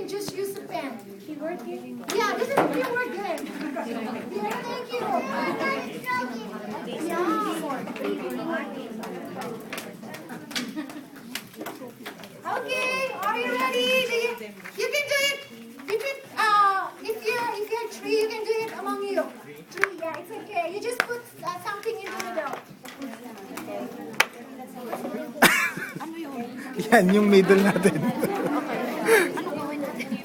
just use the pen. Keyword game? Yeah, this is a keyword game. Yeah, thank you. Yeah. Okay, are you ready? You can do it. You can, if you're three, you can do it among you. Three, yeah, it's okay. You just put something in the middle. Yan, yung middle natin.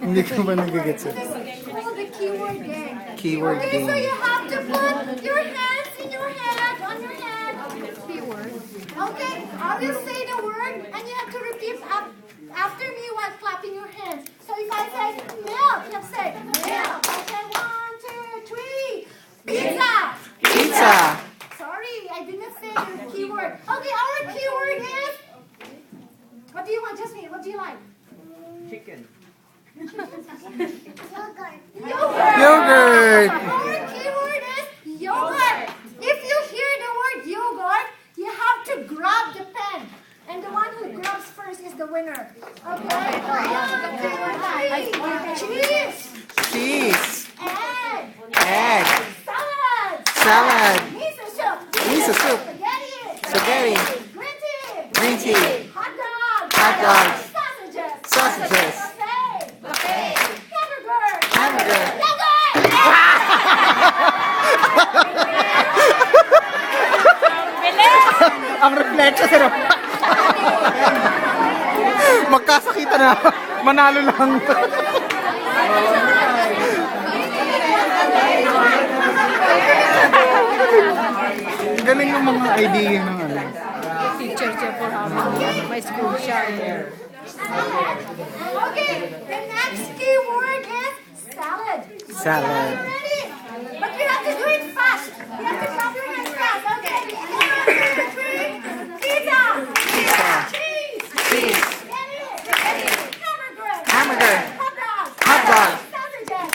Hindi ko ba nagigets yun? This is called the keyword game. Keyword Okay, game. so you have to put your hands in your head, on your head. Keyword. Okay, I will say the word, and you have to repeat after me while clapping your hands. So if I say milk, you have to say milk. Okay, 1, 2, 3. Pizza. Pizza. Sorry, I didn't say the keyword. Okay, our keyword is. What do you want, Jasmine? What do you like? Chicken. Yogurt. Yogurt. Our keyword is yogurt. If you hear the word yogurt, you have to grab the pen. And the one who grabs first is the winner. Okay? 1, 2, 3. Cheese. Cheese. Egg. Egg. Salad. Salad. Miso soup. Miso soup. Spaghetti. Spaghetti. Green tea. Green tea. Hot dog. Hot dogs. Sausages. Sausages. Buffet. Hamburger. Hamburger. Yogurt. Ang reflection sir. Magkasakita na. Manalo lang. Galing ng mga idea ng ano. Teacher siya for having my school siya. Okay, the next keyword is salad. Salad. Okay, are you ready? But you have to do it fast. You have to clap your hands fast. Okay. 1, 2, 3. Pizza. Cheese. Cheese. Spaghetti. Hamburger. Hamburger. Hot dog. Hot dog. Sausages.